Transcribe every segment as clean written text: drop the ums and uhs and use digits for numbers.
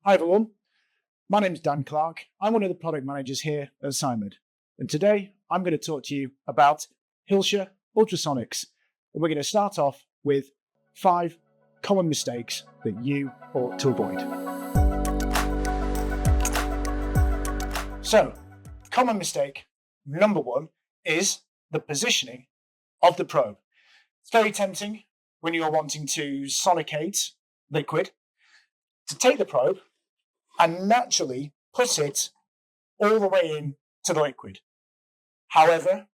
Hi everyone, my name's Dan Clarke. I'm one of the product managers here at SciMed, and today I'm going to talk to you about Hielscher Ultrasonics, and we're going to start off with 5 common mistakes that you ought to avoid. So, common mistake number 1 is the positioning of the probe. It's very tempting when you're wanting to sonicate liquid to take the probe and naturally put it all the way in to the liquid. However,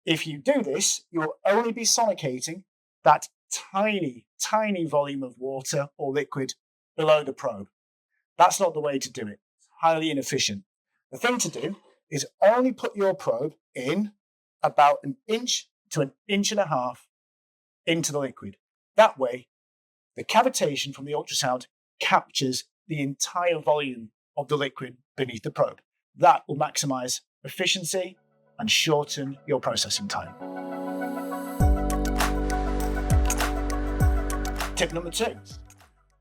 if you do this, you'll only be sonicating that tiny volume of water or liquid below the probe. That's not the way to do it. It's highly inefficient. The thing to do is only put your probe in about 1 inch to 1.5 inches into the liquid. That way, the cavitation from the ultrasound captures the entire volume of the liquid beneath the probe. That will maximize efficiency and shorten your processing time. Tip number 2.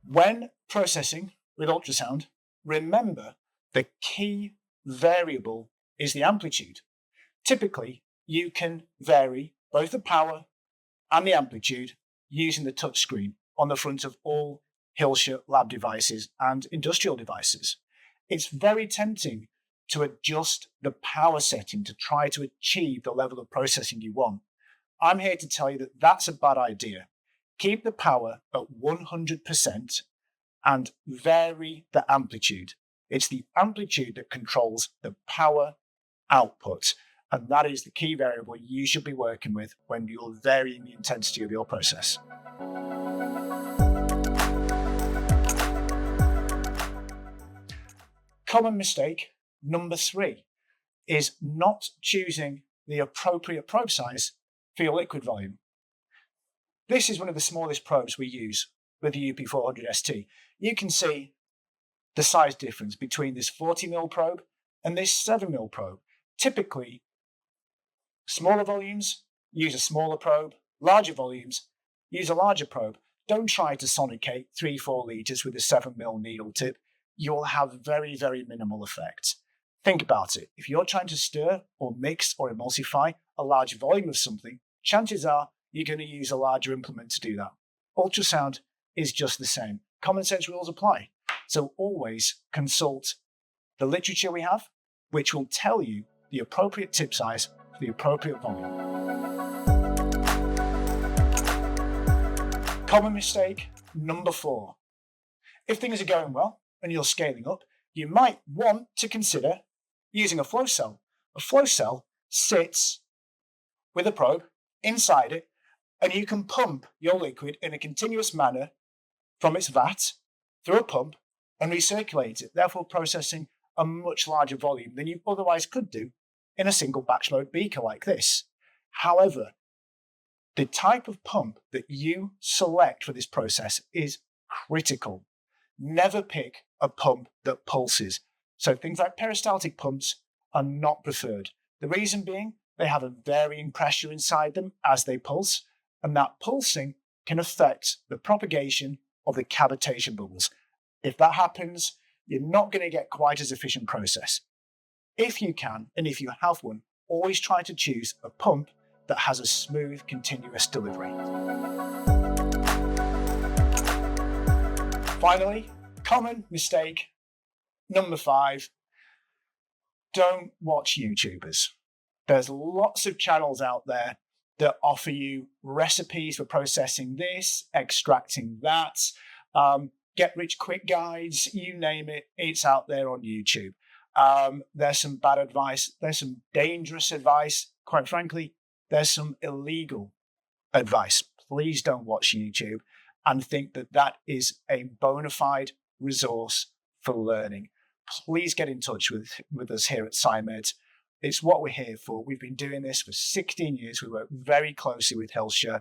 When processing with ultrasound, remember the key variable is the amplitude. Typically, you can vary both the power and the amplitude using the touchscreen on the front of all Hielscher lab devices and industrial devices. It's very tempting to adjust the power setting to try to achieve the level of processing you want. I'm here to tell you that that's a bad idea. Keep the power at 100% and vary the amplitude. It's the amplitude that controls the power output, and that is the key variable you should be working with when you're varying the intensity of your process. Common mistake number 3 is not choosing the appropriate probe size for your liquid volume. This is one of the smallest probes we use with the UP400 ST. You can see the size difference between this 40mm probe and this 7mm probe. Typically, smaller volumes use a smaller probe, larger volumes use a larger probe. Don't try to sonicate 3-4 litres with a 7mm needle tip. You'll have very minimal effect. Think about it. If you're trying to stir or mix or emulsify a large volume of something, chances are you're going to use a larger implement to do that. Ultrasound is just the same. Common sense rules apply. So always consult the literature we have, which will tell you the appropriate tip size for the appropriate volume. Common mistake number 4. If things are going well and you're scaling up, you might want to consider using a flow cell. A flow cell sits with a probe inside it, and you can pump your liquid in a continuous manner from its vat through a pump and recirculate it, therefore processing a much larger volume than you otherwise could do in a single batch mode beaker like this. However, the type of pump that you select for this process is critical. Never pick a pump that pulses. So things like peristaltic pumps are not preferred. The reason being, they have a varying pressure inside them as they pulse, and that pulsing can affect the propagation of the cavitation bubbles. If that happens, you're not going to get quite as efficient process. If you can, and if you have one, always try to choose a pump that has a smooth, continuous delivery. Finally, common mistake number 5, don't watch YouTubers. There's lots of channels out there that offer you recipes for processing this, extracting that, get-rich-quick guides, you name it, it's out there on YouTube. There's some bad advice, there's some dangerous advice, quite frankly, there's some illegal advice. Please don't watch YouTube and think that that is a bona fide resource for learning. Please get in touch with us here at SciMed. It's what we're here for. We've been doing this for 16 years. We work very closely with Hielscher.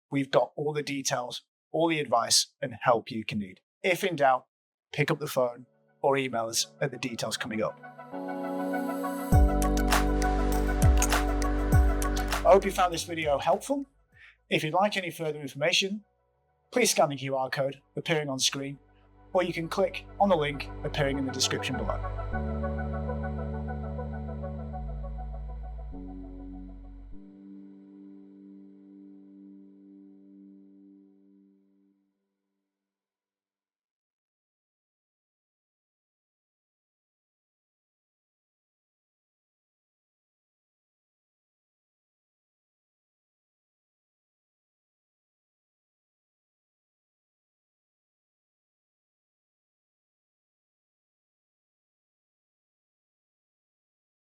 We've got all the details, all the advice and help you can need. If in doubt, pick up the phone or email us at the details coming up. I hope you found this video helpful. If you'd like any further information, please scan the QR code appearing on screen or you can click on the link appearing in the description below.